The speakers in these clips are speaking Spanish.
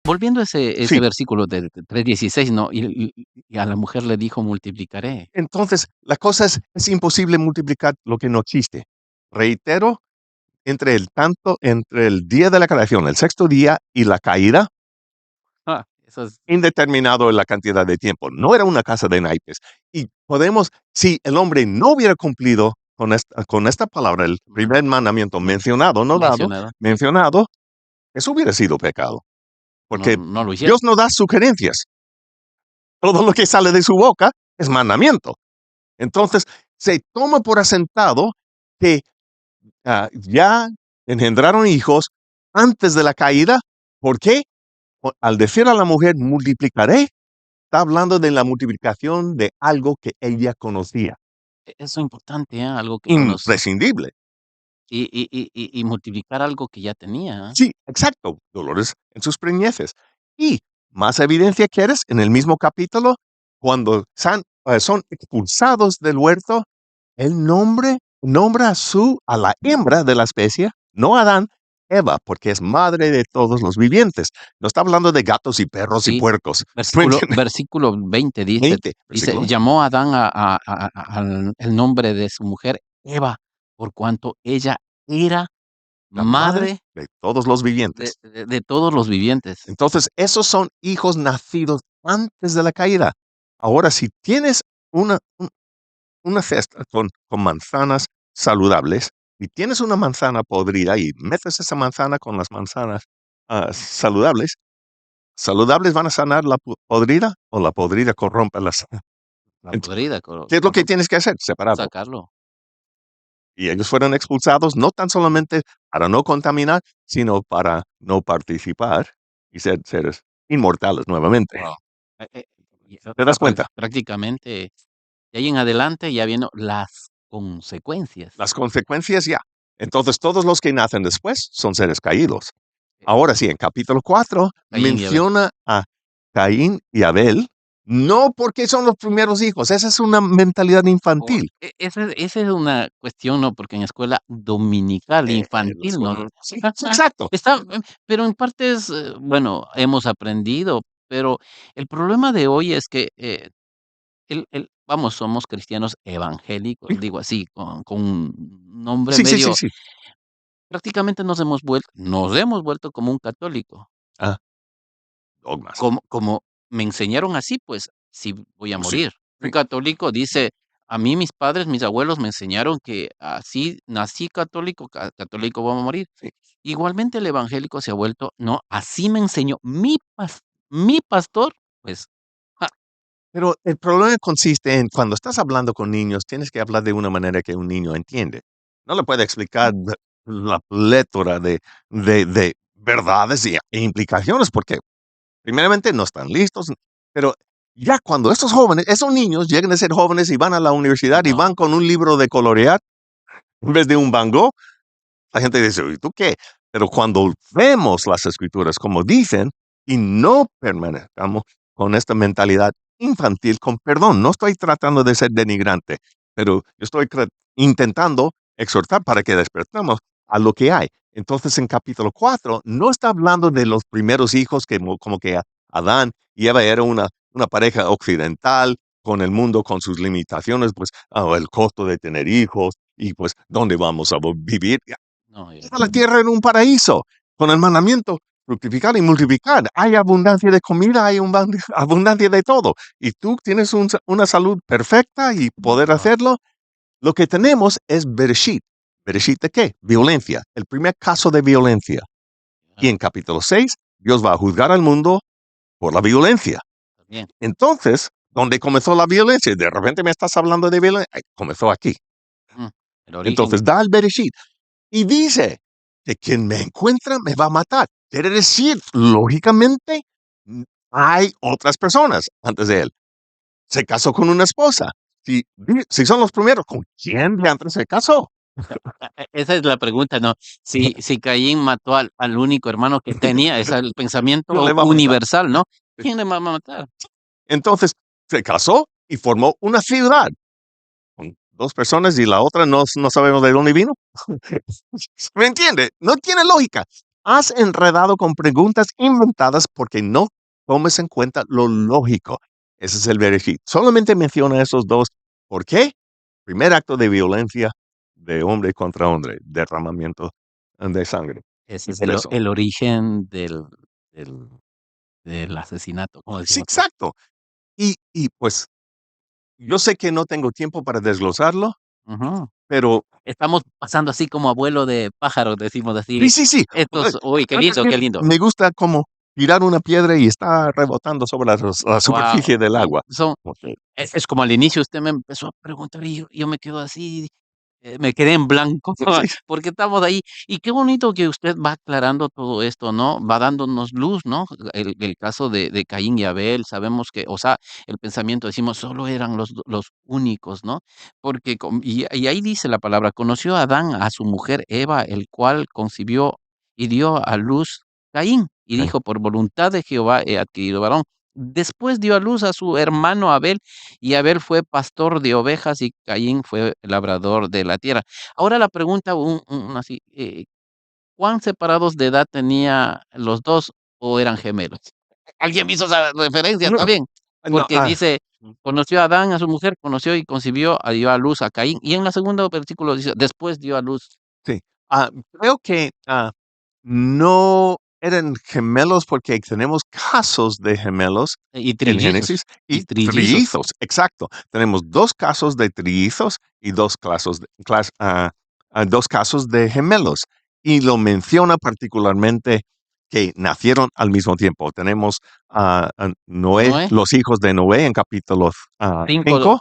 volviendo a ese Sí, versículo del 3:16, ¿no? Y a la mujer le dijo: "Multiplicaré". entonces la cosa es imposible multiplicar lo que no existe. Reitero, entre el día de la creación, el sexto día y la caída, Eso es indeterminado en la cantidad de tiempo. No era una casa de naipes. Y podemos, si el hombre no hubiera cumplido con esta palabra, el primer mandamiento mencionado, no dado, mencionado, sí, mencionado, eso hubiera sido pecado. no Porque no lo hicieron. Dios no da sugerencias. Todo lo que sale de su boca es mandamiento. Entonces, se toma por asentado que ya engendraron hijos antes de la caída. ¿Por qué? Al decir a la mujer, multiplicaré, está hablando de la multiplicación de algo que ella conocía, Eso es importante, algo que conoce. imprescindible. Y multiplicar algo que ya tenía, Sí, exacto, dolores en sus preñeces. Y más evidencia quieres, en el mismo capítulo, cuando son expulsados del huerto, él nombra a la hembra de la especie, no a Adán, Eva, porque es madre de todos los vivientes. No está hablando de gatos y perros y sí. puercos. ¿Me Versículo entiendes? versículo 20 dice 20, dice: versículo 20. "Llamó a Adán al el nombre de su mujer Eva, por cuanto ella era La madre madre de todos los vivientes. de todos los vivientes". Entonces, esos son hijos nacidos antes de la caída. Ahora, si tienes una, un- una cesta con manzanas saludables y tienes una manzana podrida y metes esa manzana con las manzanas saludables, ¿saludables van a sanar la podrida o la podrida corrompe las? La podrida ¿Qué es lo que corrompe, tienes que hacer? Separarlo. sacarlo. Y ellos fueron expulsados no tan solamente para no contaminar, sino para no participar y ser seres inmortales nuevamente. Wow. O ¿Te sea, das cuenta? prácticamente, de ahí en adelante ya vienen las consecuencias. Las consecuencias ya. Entonces, todos los que nacen después son seres caídos. Eh, Ahora sí, en capítulo 4 Caín y Abel. menciona a Caín y Abel, no porque son los primeros hijos, esa es una mentalidad infantil. Esa es una cuestión, ¿no? Porque en escuela dominical, infantil, ¿no? Sí, sí, exacto. Está, pero en partes, bueno, hemos aprendido, pero el problema de hoy es que, vamos, somos cristianos evangélicos, Sí, digo así, con un nombre sí, sí, sí, medio sí. prácticamente nos hemos vuelto como un católico. Ah, dogmas. Como me enseñaron así, pues, sí voy a Pues sí, morir. Un sí. católico dice: "A mí mis padres, mis abuelos me enseñaron que así nací católico, católico voy a morir". Sí. Igualmente el evangélico se ha vuelto: "No, así me enseñó mi pastor", pues, ja, Pero el problema consiste en cuando estás hablando con niños, tienes que hablar de una manera que un niño entiende. No le puede explicar la plétora de verdades e implicaciones, porque primeramente no están listos, pero ya cuando estos jóvenes, esos niños llegan a ser jóvenes y van a la universidad y no, van con un libro de colorear en vez de un Van Gogh, la gente dice, ¿y tú qué? Pero cuando vemos las escrituras como dicen y no permanezcamos con esta mentalidad infantil, con perdón, no estoy tratando de ser denigrante, pero yo estoy intentando exhortar para que despertemos a lo que hay. Entonces en capítulo 4 no está hablando de los primeros hijos que como que Adán y Eva era una pareja occidental con el mundo con sus limitaciones, pues el costo de tener hijos y pues dónde vamos a vivir. no, La tierra era un paraíso, con el mandamiento, fructificar y multiplicar. Hay abundancia de comida, hay abundancia de todo. Y tú tienes una salud perfecta y poder no, hacerlo. Lo que tenemos es Bereshit. ¿Bereshit de qué? Violencia. El primer caso de violencia. Y ya, en capítulo 6 Dios va a juzgar al mundo por la violencia. también, Entonces, ¿dónde comenzó la violencia? De repente me estás hablando de violencia. Comenzó aquí. mm, el origen, Entonces da el Bereshit. Y dice que quien me encuentra me va a matar. Quiere decir, lógicamente, mm, hay otras personas antes de él. Se casó con una esposa. Si son los primeros, ¿con quién de antes se casó? esa es la pregunta, ¿no? Si Caín mató al único hermano que tenía, ese es el No pensamiento le va a matar. universal, ¿no? ¿Quién le va a matar? Entonces, se casó y formó una ciudad con dos personas y la otra no sabemos de dónde vino. ¿Me entiende? No tiene lógica. has enredado con preguntas inventadas porque no tomes en cuenta lo lógico. Ese es el berejit. Solamente menciona esos dos. ¿Por qué? Primer acto de violencia de hombre contra hombre, derramamiento de sangre. Ese Y es por eso. el origen del del asesinato, como Sí, decimos por exacto. Y pues yo sé que no tengo tiempo para desglosarlo, ujú. pero Estamos pasando así como abuelo de pájaros, decimos sí, así, sí, sí. estos uy, Es que qué lindo. me gusta como tirar una piedra y está rebotando sobre la Guau, superficie del agua. son Okey. es como al inicio usted me empezó a preguntar y yo me quedo así, me quedé en blanco, Sí, porque estamos ahí. Y qué bonito que usted va aclarando todo esto, ¿no? Va dándonos luz, ¿no? El caso de Caín y Abel, sabemos que, o sea, el pensamiento, decimos, solo eran los únicos, ¿no? Porque y ahí dice la palabra, conoció a Adán a su mujer Eva, el cual concibió y dio a luz Caín, y okey. dijo: "Por voluntad de Jehová he adquirido varón". Después dio a luz a su hermano Abel, y Abel fue pastor de ovejas y Caín fue labrador de la tierra. Ahora la pregunta, así, ¿cuán separados de edad tenía los 2 o eran gemelos? Alguien me hizo esa referencia No, también, no, porque dice: "Conoció a Adán, a su mujer, conoció y concibió, dio a luz a Caín", y en la segundo versículo dice: "Después dio a luz", sí. Creo que, no eran gemelos porque tenemos casos de gemelos y en trillizos, Génesis y y trillizos. trillizos, exacto. Tenemos 2 casos de trillizos y 2 casos de 2 casos de gemelos, y lo menciona particularmente que nacieron al mismo tiempo. Tenemos a Noé, Noé, los hijos de Noé en capítulo, 5.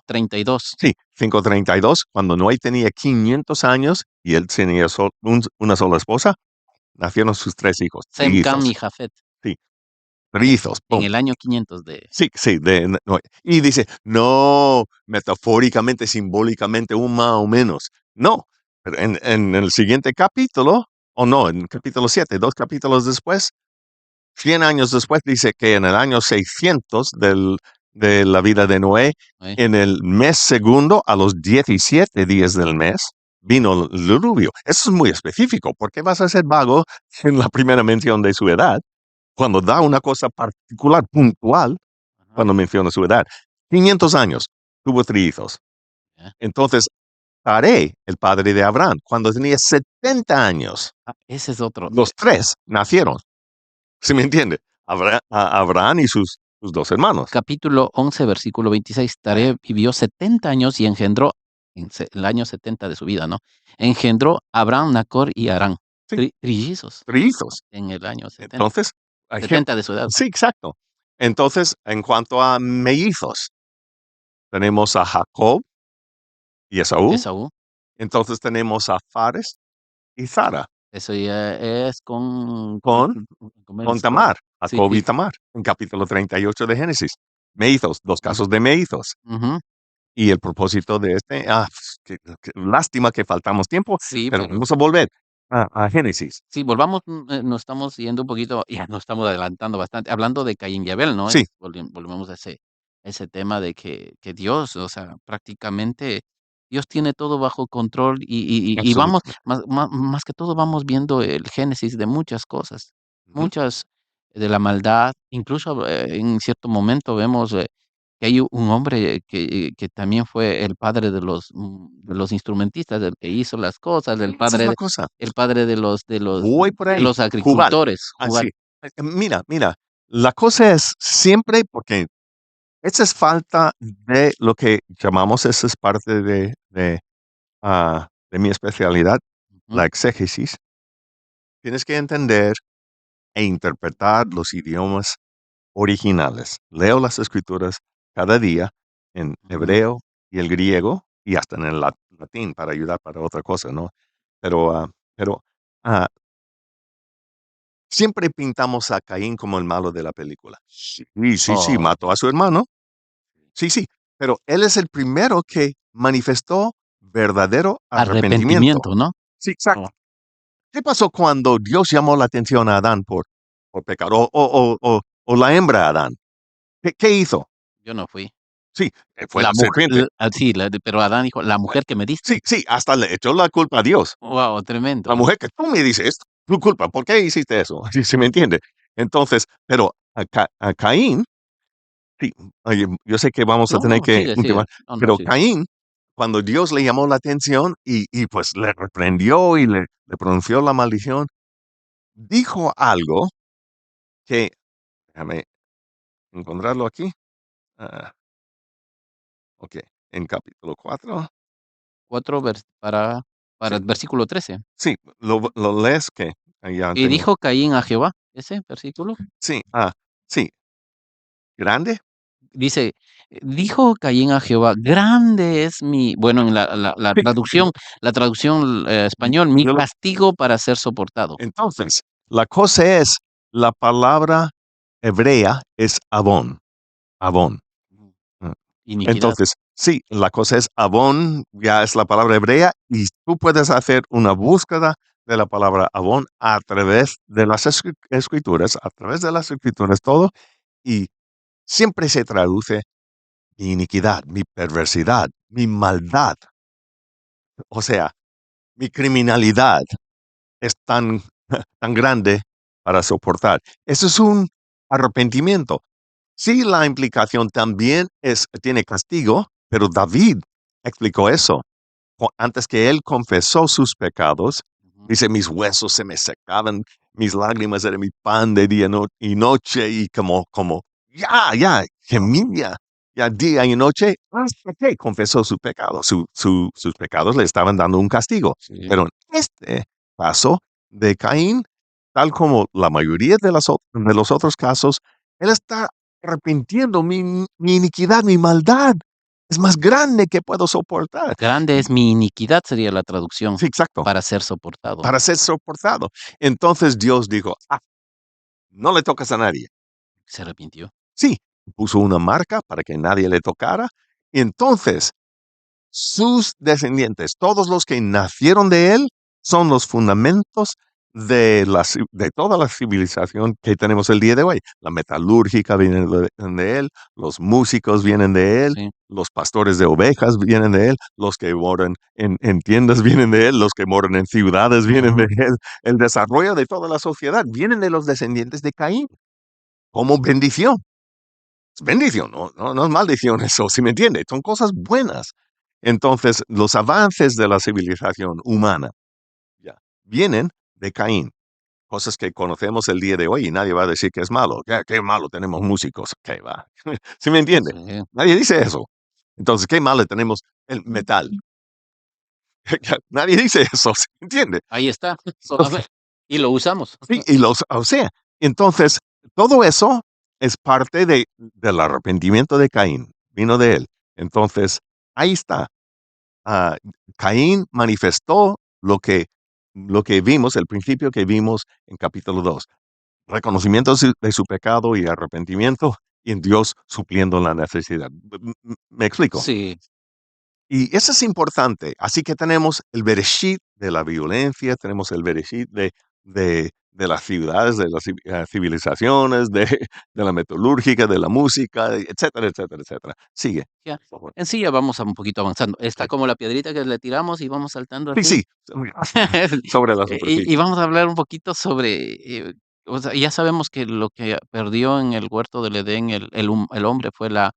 5:32, Sí, 5:32, cuando Noé tenía 500 años y él tenía una sola esposa, nacieron sus 3 hijos, Sem, Cam trillizos. y Jafet, Sí, trillizos, en pum. el año 500 de Sí, sí, Noé. Y dice, no, metafóricamente, simbólicamente, un más o menos. No, pero en el siguiente capítulo, o no, en el capítulo 7, 2 capítulos después, 100 años después, dice que en el año 600 de la vida de Noé, Noé. en el mes segundo, a los 17 días del mes, vino el diluvio. Eso es muy específico. ¿Por qué vas a ser vago en la primera mención de su edad cuando da una cosa particular, puntual, Ajá, cuando menciona su edad? 500 años, tuvo trillizos. ya. Entonces, Taré, el padre de Abraham, cuando tenía 70 años, Ese es otro, los tres nacieron. ¿Sí me entiende? Abraham y sus 2 hermanos. capítulo 11, versículo 26. Taré vivió 70 años y engendró, el año 70 de su vida, ¿no? Engendró a Abraham, Nacor y Harán, Sí, trillizos trillizos. en el año 70, Entonces, ejem 70 de su edad, sí, exacto. Entonces, en cuanto a mellizos, tenemos a Jacob y Esaú. Esaú. Entonces, tenemos a Fares y Zara Eso ya es con ¿cómo con es? Con Tamar, sí, Jacob y sí. Tamar, en capítulo 38 de Génesis. Mellizos, 2 Mm, casos de mellizos. ujú. Y el propósito de qué lástima que faltamos tiempo, Sí, pero pero vamos a volver a Génesis. sí, volvamos, nos estamos yendo un poquito, ya nos estamos adelantando bastante, hablando de Caín y Abel, ¿no? Sí, Volvemos a ese tema de que Dios, o sea, prácticamente Dios tiene todo bajo control y vamos, absolutamente. más que todo vamos viendo el génesis de muchas cosas, Ujú. muchas de la maldad, incluso, en cierto momento vemos, que hay un hombre que también fue el padre de los instrumentistas, del que hizo las cosas, del Esa es la padre cosa. el padre Voy por de ahí. los Jubal. agricultores, Así. Jubal. Mira, la cosa es siempre porque esa es falta de lo que llamamos, esa es parte de mi especialidad, Ujú, la exégesis. Tienes que entender e interpretar los idiomas originales. Leo las escrituras cada día en ujú, hebreo y el griego y hasta en el latín para ayudar para otra cosa, ¿no? Pero, pero ah, siempre pintamos a Caín como el malo de la película. Sí, sí, sí, oh, mató a su hermano. Sí, sí, pero él es el primero que manifestó verdadero arrepentimiento. arrepentimiento, ¿no? Sí, Oh, exacto. ¿Qué pasó cuando Dios llamó la atención a Adán por pecar? O la hembra Adán. ¿Qué hizo? yo no fui. Sí, fue la serpiente. Sí, pero Adán dijo: "La mujer que me Sí, diste". sí, hasta le echó la culpa a Dios. Guau, La tremendo. mujer que tú me dices esto. tu culpa, ¿por qué hiciste eso? ¿Sí me entiende? Entonces, pero a Caín, sí, oye, yo sé que vamos a No, tener no, que sigue, sigue. ultimar, No, no, pero sigue. Caín, cuando Dios le llamó la atención y pues le reprendió y le pronunció la maldición, dijo algo que, déjame encontrarlo aquí, ah, ok, en capítulo 4, 4 para sí, el versículo 13. sí, lo lees que ya Y tengo, dijo Caín a Jehová, ese versículo, sí, sí, grande, dice, dijo Caín a Jehová, grande es mi, bueno, en la sí, traducción, español, mi yo lo castigo para ser soportado. entonces, la cosa es, la palabra hebrea es abón, abón. Ujú. Mm. Iniquidad. Entonces, sí, la cosa es abón, ya es la palabra hebrea, y tú puedes hacer una búsqueda de la palabra abón a través de las escrituras, a través de las escrituras, todo, y siempre se traduce mi iniquidad, mi perversidad, mi maldad, o sea, mi criminalidad es tan, tan grande para soportar. Eso es un arrepentimiento. Sí, la implicación también tiene castigo, pero David explicó eso. Antes que él confesó sus pecados, Ujú. dice, mis huesos se me secaban, mis lágrimas eran mi pan de día y noche, y ya, gemía, ya día y noche, hasta que confesó su pecado. Sus pecados le estaban dando un castigo. Sí. Pero en este caso de Caín, tal como la mayoría de los otros casos, él está arrepintiendo mi iniquidad, mi maldad. Es más grande que puedo soportar. Grande es mi iniquidad, sería la traducción, Sí, exacto, para ser soportado. para ser soportado. Entonces Dios dijo, no le tocas a nadie. Se arrepintió. Sí, puso una marca para que nadie le tocara. Y entonces sus descendientes, todos los que nacieron de él, son los fundamentos de toda la civilización que tenemos el día de hoy. La metalúrgica viene de él, los músicos vienen de él, Sí. los pastores de ovejas vienen de él, los que moran en tiendas vienen de él, los que moran en ciudades vienen de Ujú. él. El desarrollo de toda la sociedad vienen de los descendientes de Caín, como bendición. Es bendición, no es maldición eso, si me entiende, son cosas buenas. Entonces, los avances de la civilización humana ya vienen de Caín, cosas que conocemos el día de hoy y nadie va a decir que es malo. ¿Qué malo tenemos músicos? ¿Qué va? ¿Sí me entiende? Sí. Nadie dice eso. Entonces, ¿qué malo tenemos el metal? Nadie dice eso, ¿sí me entiende? Ahí está. Entonces, Y lo usamos. sí, o sea, entonces, todo eso es parte del arrepentimiento de Caín, vino de él. Entonces, ahí está. ah, Caín manifestó lo que vimos, el principio que vimos en capítulo 2, reconocimiento de su pecado y arrepentimiento, y en Dios supliendo la necesidad. ¿Me explico? Sí. Y eso es importante. Así que tenemos el bereshit de la violencia, tenemos el bereshit de las ciudades, de las civilizaciones, de la metalúrgica, de la música, etcétera, etcétera, etcétera. Sigue, Ya. por favor. En sí ya vamos a un poquito avanzando. Está Sí, como la piedrita que le tiramos y vamos saltando sí, así. sí, sobre la Y superficie. vamos a hablar un poquito sobre, o sea, ya sabemos que lo que perdió en el huerto del Edén el hombre fue la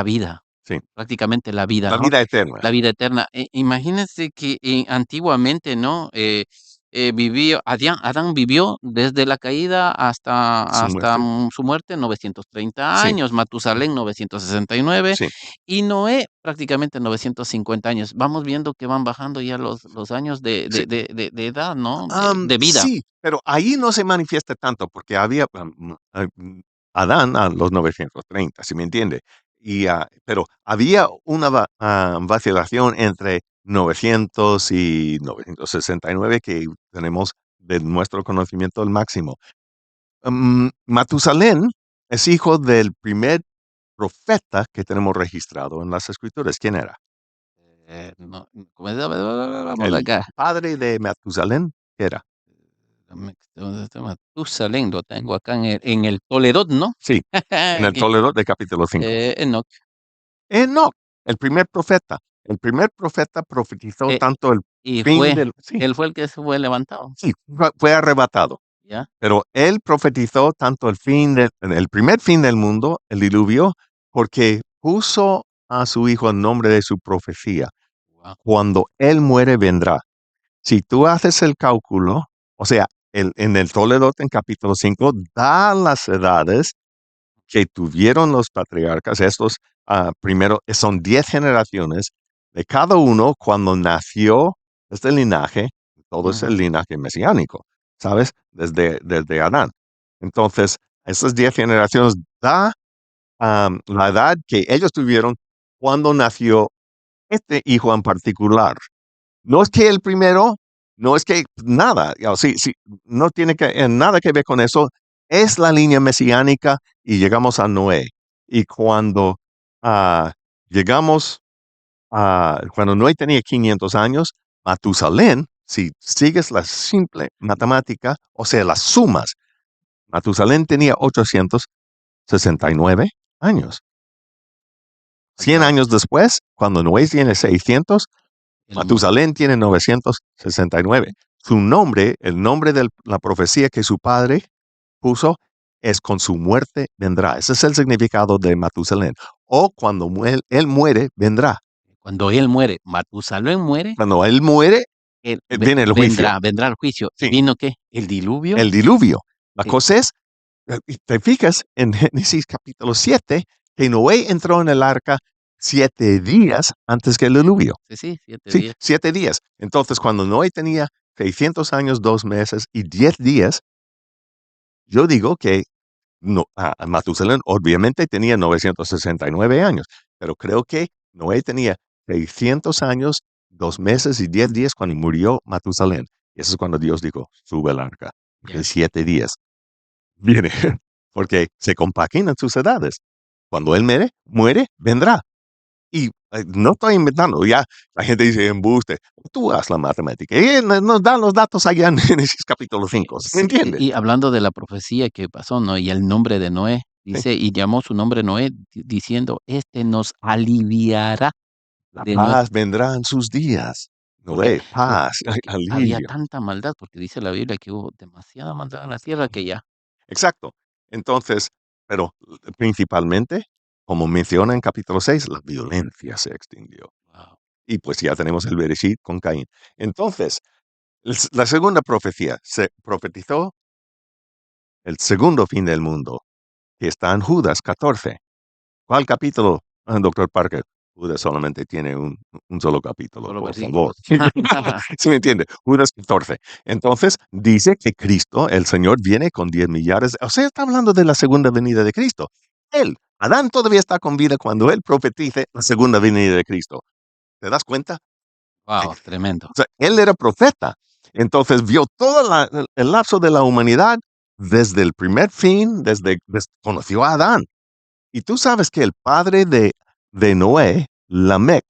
vida, Sí, prácticamente la vida, la ¿no? vida eterna, La vida eterna. Imagínense que, antiguamente, ¿no? Adán vivió desde la caída su muerte. su muerte 930 Sí, años, Matusalén 969 sí. y Noé prácticamente 950 años. Vamos viendo que van bajando ya los años Sí, de edad, ¿no? De vida. sí, pero ahí no se manifiesta tanto porque había Adán a los 930, ¿sí me entiende? Pero había una vacilación entre 900 y 969 que tenemos de nuestro conocimiento al máximo. Matusalén es hijo del primer profeta que tenemos registrado en las escrituras. ¿Quién era? No, ¿cómo es? Vamos El acá. padre de Matusalén, ¿qué era? ¿Dónde está Matusalén? Lo tengo acá en el Toledot, ¿no? Sí, en el Toledo de capítulo 5. Enoc. Enoc, el primer profeta. El primer profeta profetizó Eh, tanto Y fin del, sí, él fue el que se fue levantado, sí, fue arrebatado. ¿ya? Pero él profetizó tanto el primer fin del mundo, el diluvio, porque puso a su hijo en nombre de su profecía. Guau, Cuando él muere, vendrá. Si tú haces el cálculo, o sea, en el Toledot en capítulo 5 da las edades que tuvieron los patriarcas, estos primero, son 10 generaciones de cada uno cuando nació este linaje, todo es ujú, el linaje mesiánico, ¿sabes? Desde Adán. Entonces, estas 10 generaciones da la edad que ellos tuvieron cuando nació este hijo en particular. No es que el primero, no es que nada, sí, sí, no tiene nada que ver con eso. Es la línea mesiánica y llegamos a Noé. Y cuando ah, llegamos cuando Noé tenía 500 años, Matusalén, si sigues la simple matemática, o sea, las sumas, Matusalén tenía 869 años. ay, 100 guau, años después, cuando Noé tiene 600, él muere. Matusalén tiene 969. Su nombre, el nombre de la profecía que su padre puso, es con su muerte vendrá. Ese es el significado de Matusalén. O cuando él muere, vendrá. Cuando él muere, Matusalén muere, Cuando él muere, él viene el juicio. vendrá el juicio. ¿Y Sí, vino qué? ¿El diluvio? el diluvio. La Eh, cosa es, y te fijas en Génesis capítulo 7, que Noé entró en el arca 7 días antes que el diluvio. sí, sí, 7 Sí, días. 7 días. Entonces, cuando Noé tenía 600 años, 2 meses y 10 días, yo digo que no, Matusalén obviamente tenía 969 años, pero creo que Noé tenía 600 años, 2 meses y 10 días cuando murió Matusalén. Y eso es cuando Dios dijo, sube al arca, porque Ya. 7 días viene, porque se compaginan sus edades. Cuando él muere, vendrá. Y no estoy inventando, ya la gente dice embuste, tú haz la matemática. Y nos dan los datos allá en Génesis capítulo 5, ¿me Sí, entiendes? y hablando de la profecía que pasó, ¿no? Y el nombre de Noé, Sí. dice, y llamó su nombre Noé, diciendo, este nos aliviará La de nuestra, paz vendrá en sus días. porque, Noé, paz, porque había alivio. tanta maldad, porque dice la Biblia que hubo demasiada maldad en la tierra que ya. Exacto. Entonces, pero principalmente, como menciona en capítulo 6, la violencia se extinguió. Wow. Y pues ya tenemos el Bereshit con Caín. Entonces, la segunda profecía se profetizó el segundo fin del mundo, que está en Judas 14. ¿Cuál capítulo, doctor Parker? Judas solamente tiene un solo capítulo, Solo por favor. versículos. ¿Sí me entiende? Judas 14. Entonces, dice que Cristo, el Señor, viene con 10 millares. O sea, está hablando de la segunda venida de Cristo. Él, Adán todavía está con vida cuando él profetice la segunda venida de Cristo. ¿Te das cuenta? Wow, tremendo. O sea, él era profeta. Entonces, vio todo el lapso de la humanidad desde el primer fin, conoció a Adán. Y tú sabes que el padre de Noé, Lamec,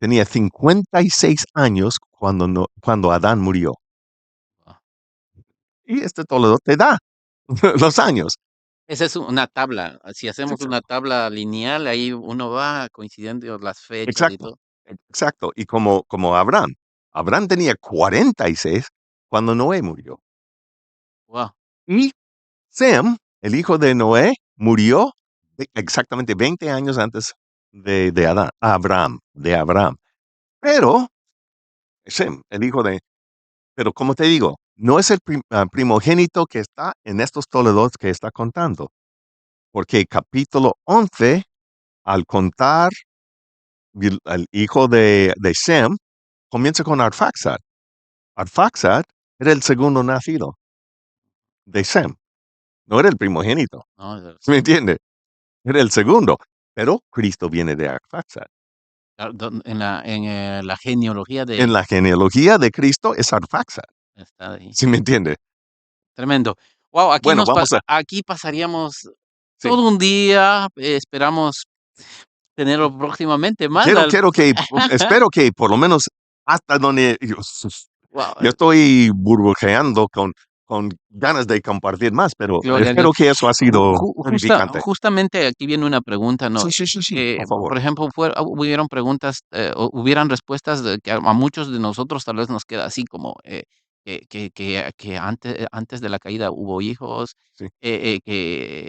tenía 56 años cuando, cuando Adán murió. Wow. Y este Toledo te da los años. Esa es una tabla. Si hacemos una Exacto. tabla lineal, ahí uno va coincidiendo las fechas y Exacto. todo. Exacto. Y como Abraham. Abraham tenía 46 cuando Noé murió. Wow. Y Sem, el hijo de Noé, murió exactamente 20 años antes de Adán, de Abraham. Pero Sem, el hijo de Pero como te digo, no es el primogénito que está en estos Toledos que está contando, porque capítulo 11, al contar al hijo de Shem, comienza con Arfaxad. Arfaxad era el segundo nacido de Shem, no era el primogénito, No, es el ¿me segundo. entiendes? Era el segundo, pero Cristo viene de Arfaxad. En la genealogía En de la genealogía de Cristo es Arfaxad, está ahí. ¿sí me entiendes? Tremendo. Wow, Bueno, vamos a, aquí pasaríamos sí, todo un día, esperamos tenerlo próximamente más quiero, al quiero que, espero que por lo menos hasta donde yo wow, estoy burbujeando con ganas de compartir más, pero Gloria a Dios. espero que eso ha sido edificante. Justamente aquí viene una pregunta, ¿no? Sí, sí, sí, sí, por Por favor. ejemplo, hubieron preguntas, o hubieran respuestas de que a muchos de nosotros tal vez nos queda así como, que antes de la caída hubo hijos, Sí,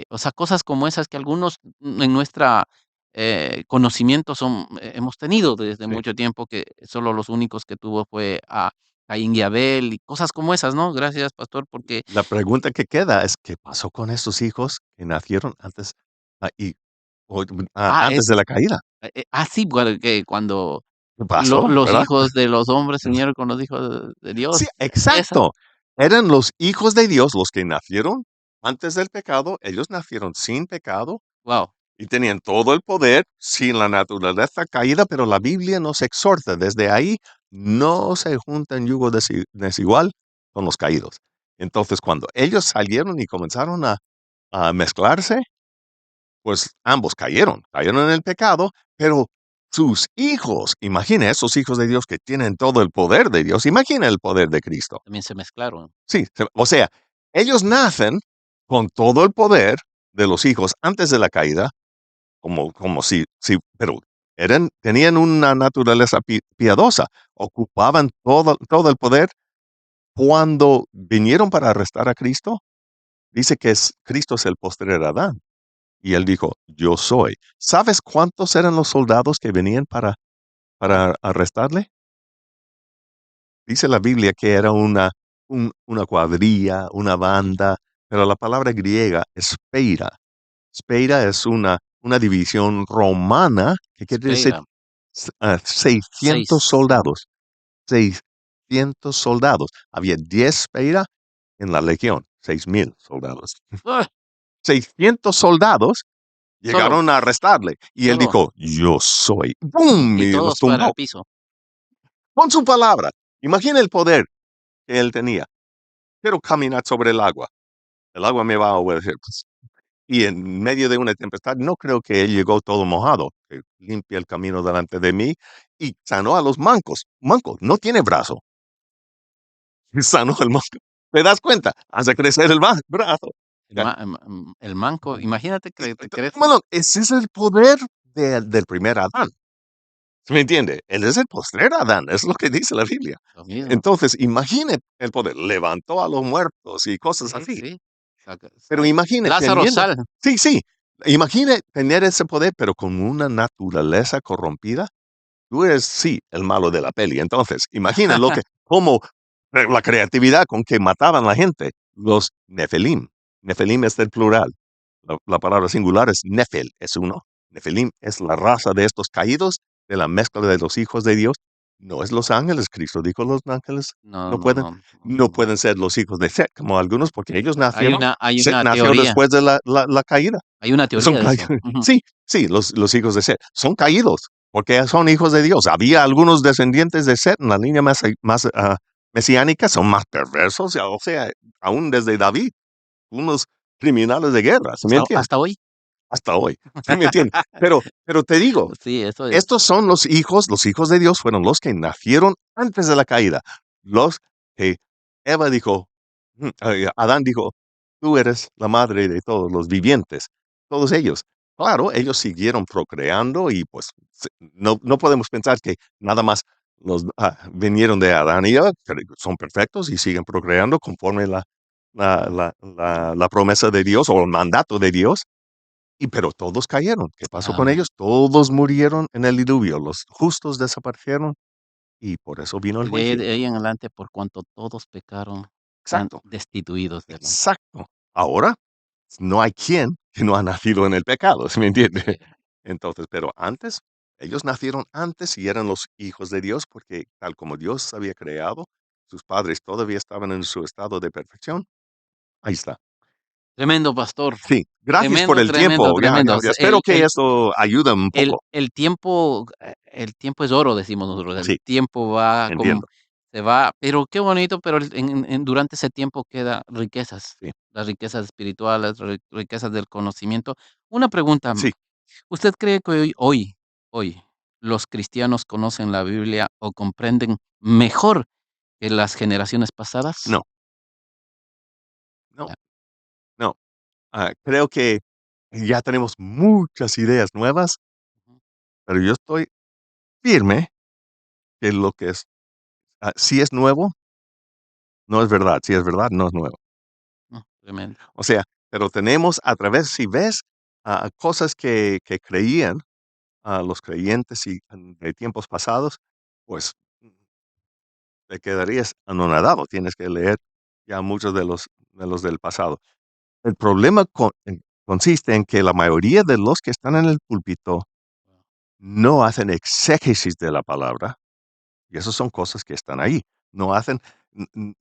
o sea, cosas como esas que algunos en nuestra, conocimiento hemos tenido desde sí. mucho tiempo, que solo los únicos que tuvo fue a Caín y Abel y cosas como esas, ¿no? Gracias, pastor, porque La pregunta que queda es, ¿qué pasó con estos hijos que nacieron antes, y o es antes de la caída? sí, bueno, que cuando ¿Qué pasó, los verdad? hijos de los hombres se unieron con los hijos de Dios, Sí, esa exacto. Eran los hijos de Dios los que nacieron antes del pecado, ellos nacieron sin pecado guau, y tenían todo el poder sin la naturaleza caída, pero la Biblia nos exhorta desde ahí, no se juntan yugo desigual con los caídos. Entonces, cuando ellos salieron y comenzaron a mezclarse, pues ambos cayeron en el pecado, pero sus hijos, imagina esos hijos de Dios que tienen todo el poder de Dios, imagina el poder de Cristo. también se mezclaron. Sí, o sea, ellos nacen con todo el poder de los hijos antes de la caída, como si, pero tenían una naturaleza piadosa, ocupaban todo el poder. Cuando vinieron para arrestar a Cristo, dice que Cristo es el postrer Adán. Y él dijo, yo soy. ¿Sabes cuántos eran los soldados que venían para arrestarle? Dice la Biblia que era una cuadrilla, una banda, pero la palabra griega es speira. Speira es una división romana que quiere decir Espera, 600 6. soldados. 600 soldados. Había 10 speira en la legión, 6,000 soldados. ¡Ah! 600 soldados Solo, llegaron a arrestarle y él solo, dijo, yo soy. ¡Bum! y Y los todos para el tumbó piso. con su palabra. Imagina el poder que él tenía. Quiero caminar sobre el agua me va a obedecer. Pues, y en medio de una tempestad, no creo que él llegó todo mojado, que limpia el camino delante de mí y sanó a los mancos. Manco, no tiene brazo. Y sanó al manco. ¿Te das cuenta? Hace crecer el brazo. Ya. El manco, imagínate Y, que te crees bueno, ese es el poder del primer Adán. ¿Sí me entiende? Él es el postrer Adán, es lo que dice la Biblia. lo mismo. Entonces, imagine el poder, levantó a los muertos y cosas Sí, así. sí. Saca Pero sa imagine Lázaro, teniendo, sal. sí, sí, imagine tener ese poder, pero con una naturaleza corrompida. Tú eres, sí, el malo de la peli. Entonces, imagina como la creatividad con que mataban a la gente, los Nefelim. Nefelim es del plural. La palabra singular es Nefel, es uno. Nefelim es la raza de estos caídos, de la mezcla de los hijos de Dios. No es los ángeles, Cristo dijo los ángeles No, no no, pueden, no, no, no no. pueden ser los hijos de Set, como algunos, porque ellos nacieron, Hay Set una nació teoría, después de la caída. Son de eso. caídos. Ujú. Sí, sí, los hijos de Set son caídos, porque son hijos de Dios. Había algunos descendientes de Set en la línea más mesiánica, son más perversos, o sea, aún desde David, unos criminales de guerra, ¿se me entiende? Hasta hoy. Hasta hoy, ¿sí me entiende? Pero te digo, Sí, eso es. estos son los hijos de Dios fueron los que nacieron antes de la caída, los que Eva dijo, Adán dijo, tú eres la madre de todos los vivientes, todos ellos. Claro, ellos siguieron procreando y pues no podemos pensar que nada más vinieron de Adán y Eva, que son perfectos y siguen procreando conforme la promesa de Dios o el mandato de Dios. Pero todos cayeron. ¿Qué pasó con Am, ellos? Todos murieron en el diluvio. Los justos desaparecieron y por eso vino el y juicio. de ahí en adelante, por cuanto todos pecaron, sean Exacto, destituidos de la exacto. Ahora no hay quien que no ha nacido en el pecado, ¿sí me entiende? sí. Entonces, pero antes, ellos nacieron antes y eran los hijos de Dios porque tal como Dios había creado, sus padres todavía estaban en su estado de perfección. Ahí está. Tremendo, pastor. Sí, gracias por Tremendo, el tremendo, tiempo. Ya, tremendo. ya espero que eso ayude un poco. El tiempo es oro, decimos nosotros. El Sí, tiempo va como entiendo. se va, pero qué bonito, pero durante ese tiempo queda riquezas, Sí, las riquezas espirituales, riquezas del conocimiento. Una pregunta, sí. ¿usted cree que hoy los cristianos conocen la Biblia o comprenden mejor que las generaciones pasadas? No, Creo que ya tenemos muchas ideas nuevas, Ujú. pero yo estoy firme que lo que es, si es nuevo, no es verdad, si es verdad, no es nuevo. Tremendo. O sea, pero tenemos a través, si ves, cosas que creían a los creyentes y de tiempos pasados, pues te quedarías anonadado. Tienes que leer ya muchos de los del pasado. El problema consiste en que la mayoría de los que están en el púlpito no hacen exégesis de la palabra, y esas son cosas que están ahí. No hacen,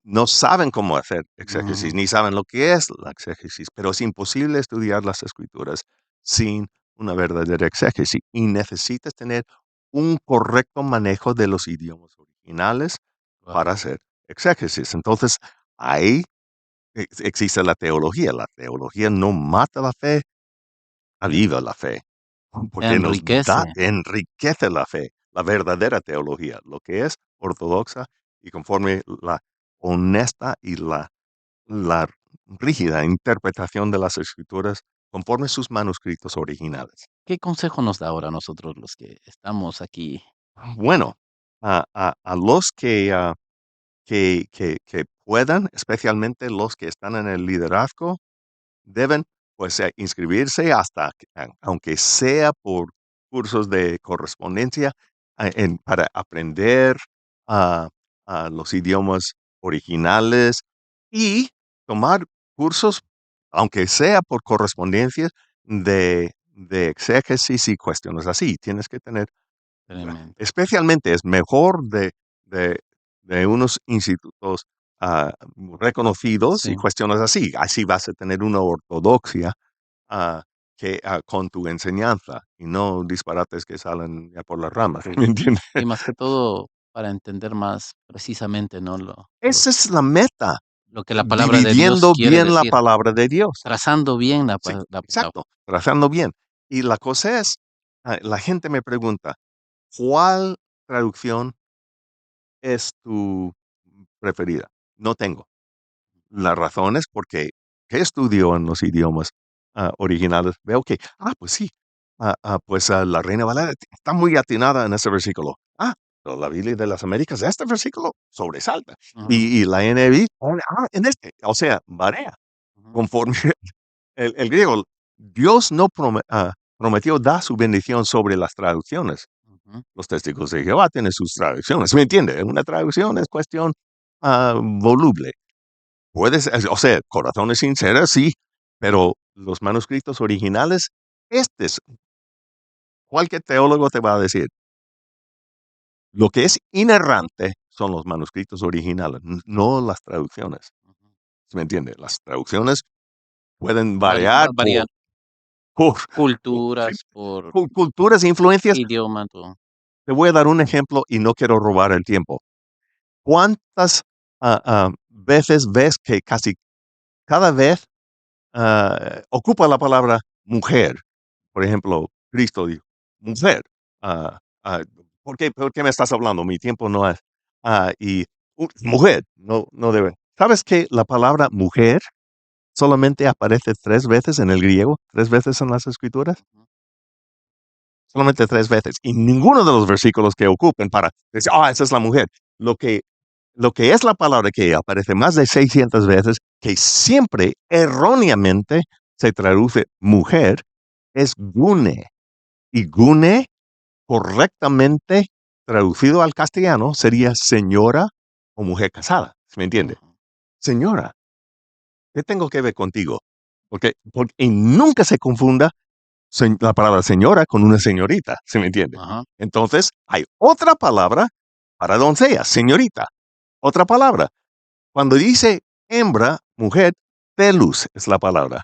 no saben cómo hacer exégesis, Ujú. ni saben lo que es la exégesis, pero es imposible estudiar las escrituras sin una verdadera exégesis y necesitas tener un correcto manejo de los idiomas originales Guau. para hacer exégesis. Entonces, ahí existe la teología. La teología no mata la fe, aviva la fe. Porque nos Enriquece. enriquece la fe, la verdadera teología, lo que es ortodoxa y conforme la honesta y la rígida interpretación de las escrituras conforme sus manuscritos originales. ¿Qué consejo nos da ahora a nosotros los que estamos aquí? Bueno, a los que puedan, especialmente los que están en el liderazgo, deben, pues, inscribirse hasta que aunque sea por cursos de correspondencia, para aprender, ah, los idiomas originales y tomar cursos, aunque sea por correspondencia, de exégesis y cuestiones así. Tienes que tener Tremendo. especialmente es mejor de de unos institutos, reconocidos y Sí. cuestiones así. Así vas a tener una ortodoxia, ah, con tu enseñanza, y no disparates que salen ya por las ramas, ¿me entiendes? Y más que todo para entender más precisamente, ¿no? Esa es la meta, Lo que la palabra de Dios dividiendo quiere bien la decir, palabra de Dios. trazando bien Sí, la exacto, trazando bien. Y la cosa es, la gente me pregunta, ¿cuál traducción es tu preferida? No tengo. La razón es porque estudio en los idiomas, originales. Veo que, pues sí, pues, la Reina Valera está muy atinada en ese versículo. Pero la Biblia de las Américas, este versículo sobresalta. ujú, Y la NIV pone, en este, o sea, varía ujú, conforme el griego. Dios no prometió dar su bendición sobre las traducciones. ujú. Los testigos de Jehová tienen sus traducciones, ¿me entiende? Una traducción es cuestión, voluble. Puedes, o sea, corazones sinceras, sí, pero los manuscritos originales, este es, cualquier teólogo te va a decir, lo que es inerrante son los manuscritos originales, no las traducciones. Ujú. ¿Sí me entiende? Las traducciones pueden Va variar varían por, sí, culturas, por culturas e influencias. idioma, todo. Te voy a dar un ejemplo y no quiero robar el tiempo. ¿Cuántas veces ves que casi cada vez ocupa la palabra mujer? Por ejemplo, Cristo dijo, mujer, ah, por qué me estás hablando? Mi tiempo no es. Y mujer, no debe. ¿Sabes que la palabra mujer solamente aparece 3 veces en el griego, 3 veces en las escrituras? Ujú, Solamente 3 veces. Y ninguno de los versículos que ocupen para decir, esa es la mujer. Lo que, lo que es la palabra que aparece más de 600 veces, que siempre erróneamente se traduce mujer, es gune. Y gune, correctamente traducido al castellano, sería señora o mujer casada. ¿Se me entiende? ujú, Señora, ¿qué tengo que ver contigo? Porque y nunca se confunda la palabra señora con una señorita. ¿Se me entiende? ajá, Entonces, hay otra palabra para doncella, señorita. Otra palabra. Cuando dice hembra, mujer, telus es la palabra.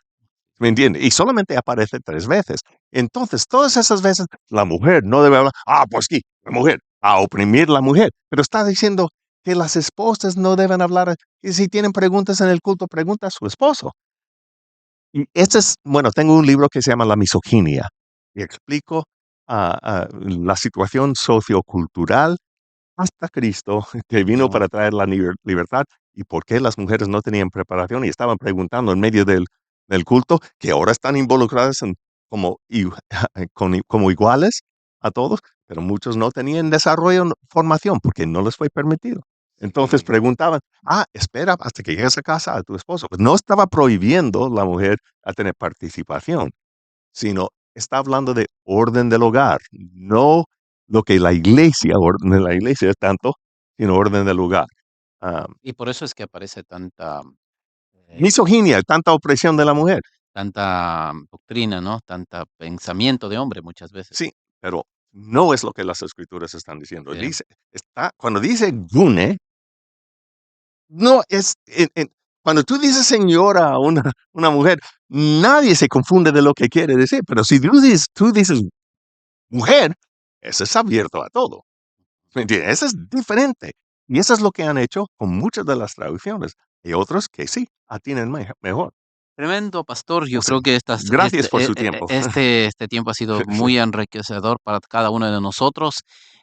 ¿Me entiende? Y solamente aparece 3 veces. Entonces, todas esas veces, la mujer no debe hablar, pues sí, la mujer, a oprimir la mujer. Pero está diciendo que las esposas no deben hablar, y si tienen preguntas en el culto, pregunta a su esposo. Y este es, bueno, tengo un libro que se llama La misoginia, y explico la situación sociocultural hasta Cristo, que vino ujú, para traer la libertad, y por qué las mujeres no tenían preparación y estaban preguntando en medio del del culto, que ahora están involucradas como iguales a todos, pero muchos no tenían desarrollo, formación, porque no les fue permitido. Entonces Sí. preguntaban, espera hasta que llegues a casa a tu esposo. Pues no estaba prohibiendo la mujer a tener participación, sino está hablando de orden del hogar, no lo que orden de la iglesia es tanto, sino orden del hogar. Ah, Y por eso es que aparece eh, Misoginia, tanta opresión de la mujer. tanta doctrina, ¿no? Tanta pensamiento de hombre muchas veces. Sí, pero no es lo que las escrituras están diciendo. Sí. Cuando dice gune, no es, cuando tú dices señora a una mujer, nadie se confunde de lo que quiere decir, pero si tú dices mujer, eso es abierto a todo. ¿Me entiendes? Eso es diferente. Y eso es lo que han hecho con muchas de las traducciones. Y otros que sí, atienden mejor. Tremendo, pastor. Yo O sea, creo que gracias por su tiempo. este tiempo ha sido muy enriquecedor para cada uno de nosotros,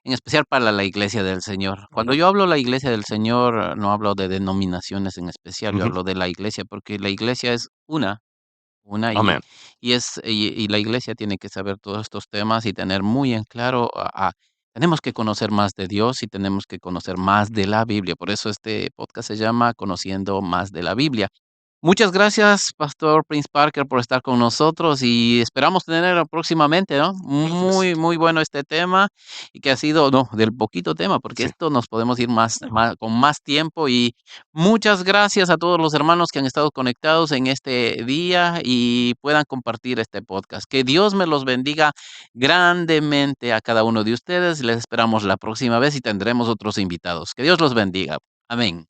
en especial para la iglesia del Señor. Cuando yo hablo la iglesia del Señor, no hablo de denominaciones en especial, yo Ujú. hablo de la iglesia, porque la iglesia es una Amén. y la iglesia tiene que saber todos estos temas y tener muy en claro tenemos que conocer más de Dios y tenemos que conocer más de la Biblia. Por eso este podcast se llama Conociendo más de la Biblia. Muchas gracias, Pastor Prince Parker, por estar con nosotros y esperamos tenerlo próximamente, ¿no? Muy, muy bueno este tema y que ha sido, no, del poquito tema, porque Sí. esto nos podemos ir con más tiempo y muchas gracias a todos los hermanos que han estado conectados en este día y puedan compartir este podcast. Que Dios me los bendiga grandemente a cada uno de ustedes. Les esperamos la próxima vez y tendremos otros invitados. Que Dios los bendiga. Amén.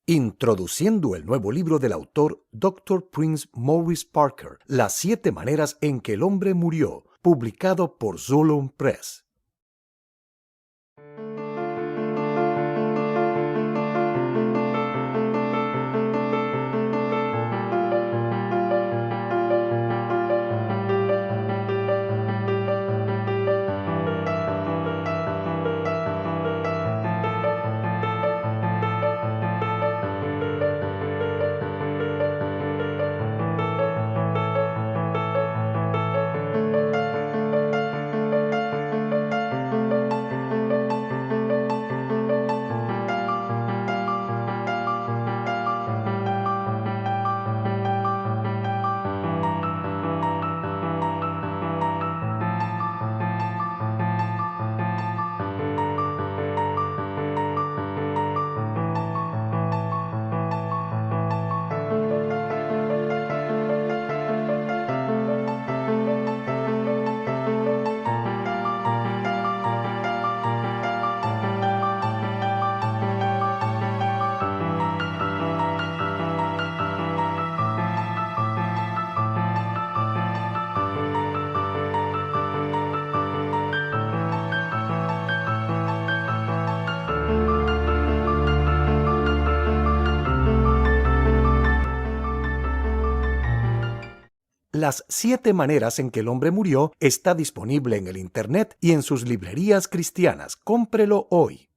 Introduciendo el nuevo libro del autor Dr. Prince Maurice Parker, Las 7 maneras en que el hombre murió, publicado por Zulum Press. Las 7 maneras en que el hombre murió está disponible en el Internet y en sus librerías cristianas. Cómprelo hoy.